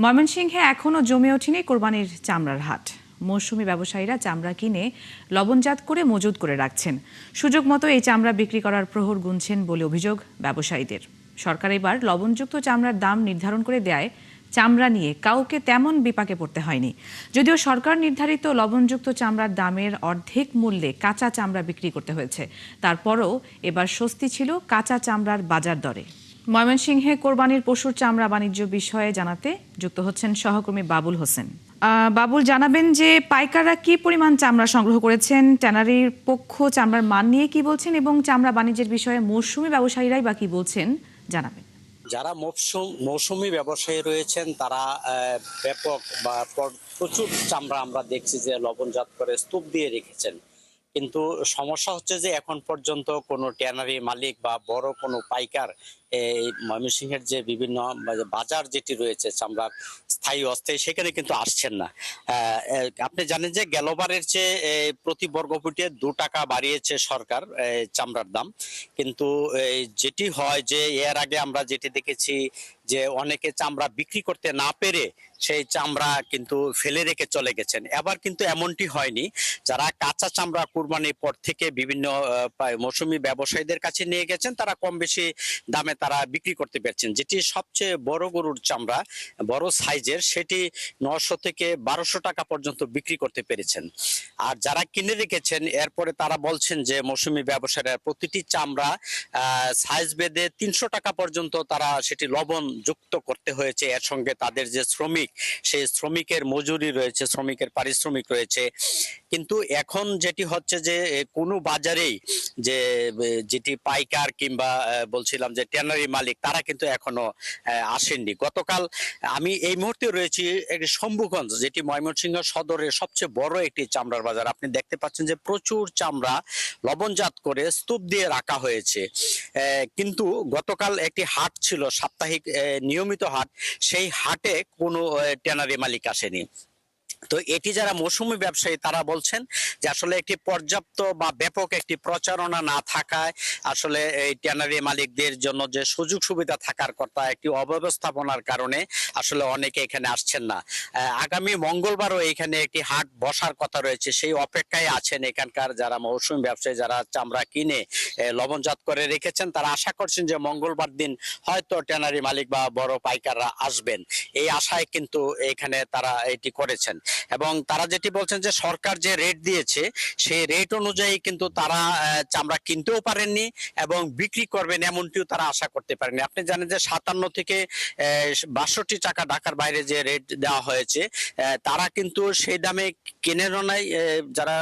ময়মনসিংহে এখনও জমে ওঠেনি কোরবানির চামড়ার হাট। মৌসুমী ব্যবসায়ীরা চামড়া কিনে লবণজাত করে মজুত করে রাখছেন। সুযোগ মতো এই চামড়া বিক্রি করার প্রহর গুনছেন বলে অভিযোগ ব্যবসায়ীদের। সরকার এবার লবণযুক্ত চামড়ার দাম নির্ধারণ করে দেয় চামড়া নিয়ে কাউকে তেমন বিপাকে পড়তে হয়নি। যদিও সরকার নির্ধারিত লবণযুক্ত চামড়ার দামের অর্ধেক মূল্যে কাঁচা চামড়া বিক্রি করতে হয়েছে, তারপরও এবার স্বস্তি ছিল কাঁচা চামড়ার বাজার দরে। ময়মনসিংহে কোরবানির পশুর চামড়া বাণিজ্য বিষয়ে জানাতে যুক্ত হচ্ছেন সহকর্মী বাবুল হোসেন। বাবুল, জানাবেন যে পাইকাররা কি পরিমাণ চামড়া সংগ্রহ করেছেন, ট্যানারির পক্ষ চামড়ার মান নিয়ে কি বলছেন এবং চামড়া বাণিজ্যের বিষয়ে মৌসুমী ব্যবসায়ীরাই বা কি বলছেন জানাবেন। যারা মৌসুমী ব্যবসায়ী রয়েছেন তারা ব্যাপক বা প্রচুর চামড়া আমরা দেখছি যে লবণজাত করে স্তূপ দিয়ে রেখেছেন। কিন্তু সমস্যা হচ্ছে যে এখন পর্যন্ত কোনো ট্যানারি মালিক বা বড় কোনো পাইকার এই ময়মনসিংহের যে বিভিন্ন বাজার যেটি রয়েছে চামড়ার স্থায়ী অস্থায়ী সেখানে কিন্তু আসছেন না। আপনি জানেন যে গেলবারের চেয়ে প্রতি বর্গফুটে 2 টাকা বাড়িয়েছে সরকার চামড়ার দাম। কিন্তু যেটি হয় যে এর আগে আমরা যেটি দেখেছি যে অনেকে চামড়া বিক্রি করতে না পেরে সেই চামড়া কিন্তু ফেলে রেখে চলে গেছেন। এবার কিন্তু এমনটি হয়নি। যারা কাঁচা চামড়া কুরবানির পর থেকে বিভিন্ন মৌসুমী ব্যবসায়ীদের কাছে নিয়ে গেছেন, তারা কম বেশি দামে তারা বিক্রি করতে পেরেছেন। যেটি সবচেয়ে বড় গরুর চামড়া, বড় সাইজের, সেটি 900 থেকে 1200 টাকা পর্যন্ত বিক্রি করতে পেরেছেন। আর যারা কিনে রেখেছেন এরপরে তারা বলছেন যে মৌসুমী ব্যবসায়ীরা প্রতিটি চামড়া সাইজ বেঁধে 300 টাকা পর্যন্ত তারা সেটি লবণ যুক্ত করতে হয়েছে। এর সঙ্গে তাদের যে শ্রমিক, সেই শ্রমিকের মজুরি রয়েছে, শ্রমিকের পারিশ্রমিক রয়েছে। কিন্তু এখন যেটি হচ্ছে যে কোনো বাজারেই যেটি পাইকার কিংবা বলছিলাম যে ট্যানারি মালিক, তারা কিন্তু এখনো আসেননি। গতকাল আমি এই মুহূর্তে রয়েছি একটি শম্ভুগঞ্জ, যেটি ময়মনসিংহ সদরের সবচেয়ে বড় একটি চামড়ার বাজার। আপনি দেখতে পাচ্ছেন যে প্রচুর চামড়া লবণজাত করে স্তূপ দিয়ে রাখা হয়েছে। কিন্তু গতকাল একটি হাট ছিল, সাপ্তাহিক নিয়মিত হাট, সেই হাটে কোনো ট্যানারি মালিক আসেনি। তো এটি যারা মৌসুমী ব্যবসায়ী তারা বলছেন যে আসলে একটি পর্যাপ্ত বা ব্যাপক একটি প্রচারণা না থাকায় আসলে এই ট্যানারি মালিকদের জন্য যে সুযোগ সুবিধা থাকার কথা, একটি অব্যবস্থাপনার কারণে আসলে অনেকে এখানে আসছেন না। আগামী মঙ্গলবারও এখানে একটি হাট বসার কথা রয়েছে, সেই অপেক্ষায় আছেন এখানকার যারা মৌসুমী ব্যবসায়ী, যারা চামড়া কিনে লবণজাত করে রেখেছেন। তারা আশা করছেন যে মঙ্গলবার দিন হয়তো ট্যানারি মালিক বা বড় পাইকাররা আসবেন, এই আশায় কিন্তু এখানে তারা এটি করেছেন। এবং তারা যেটি বলছেন যে সরকার যে রেট দিয়েছে সেই রেট অনুযায়ী কিন্তু তারা চামড়া কিনতেও পারেননি এবং বিক্রি করবেন এমনটিও তারা আশা করতে পারেননি। আপনি জানেন যে 57 থেকে 62 টাকা ঢাকার বাইরে যে রেট দেওয়া হয়েছে, তারা কিন্তু সেই দামে কেনেনও নাই যারা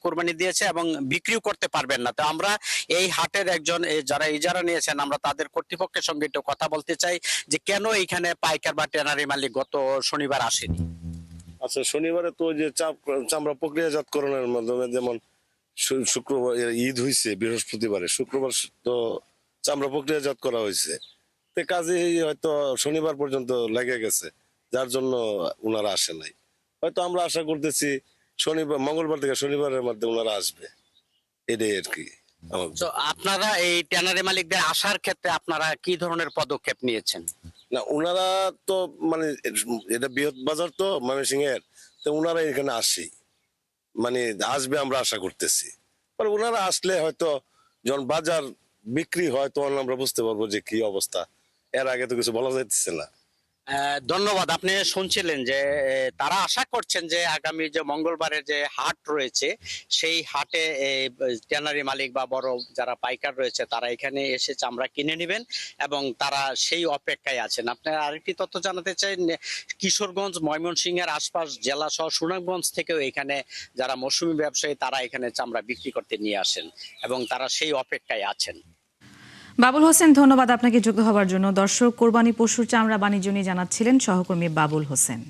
কোরবানি দিয়েছে এবং বিক্রিও করতে পারবেন না। তো আমরা এই হাটের একজন যারা ইজারা নিয়েছেন, আমরা তাদের কর্তৃপক্ষের সঙ্গে একটু কথা বলতে চাই যে কেন এইখানে পাইকার বা ট্যানারি মালিক গত শনিবার আসেনি। আচ্ছা, শনিবারে তো যে চামড়া প্রক্রিয়াজাতকরণের মাধ্যমে, যেমন শুক্রবার ঈদ হয়েছে, বৃহস্পতিবারে, শুক্রবার তো চামড়া প্রক্রিয়াজাত করা হয়েছে, তো কাজে হয়তো শনিবার পর্যন্ত লেগে গেছে, যার জন্য ওনারা আসে নাই। হয়তো আমরা আশা করতেছি শনিবার, মঙ্গলবার থেকে শনিবারের মধ্যে ওনারা আসবে, এটাই আর কি। তো আপনারা এই ট্যানারি মালিকদের আসার ক্ষেত্রে আপনারা কি ধরনের পদক্ষেপ নিয়েছেন? না, ওনারা তো মানে এটা বৃহৎ বাজার তো ময়মনসিংহের, তো ওনারা এখানে আসে, মানে আসবে আমরা আশা করতেছি। ওনারা আসলে হয়তো যখন বাজার বিক্রি হয় তখন আমরা বুঝতে পারবো যে কি অবস্থা। এর আগে তো কিছু বলা যাইতেছে না। ধন্যবাদ। আপনি শুনছিলেন যে তারা আশা করছেন যে আগামী যে মঙ্গলবারের যে হাট রয়েছে সেই হাটে ট্যানারি মালিক বা বড় যারা পাইকার রয়েছে তারা এখানে এসে চামড়া কিনে নেবেন এবং তারা সেই অপেক্ষায় আছেন। আপনার আরেকটি তথ্য জানাতে চাই, কিশোরগঞ্জ, ময়মনসিংহের আশপাশ জেলা সহ সুনামগঞ্জ থেকেও এখানে যারা মৌসুমী ব্যবসায়ী তারা এখানে চামড়া বিক্রি করতে নিয়ে আসেন এবং তারা সেই অপেক্ষায় আছেন। বাবুল হোসেন, ধন্যবাদ আপনাকে যুক্ত হওয়ার জন্য। দর্শক, কোরবানি পশুর চামড়া বাণিজ্য নিয়ে জানাচ্ছিলেন সহকর্মী বাবুল হোসেন।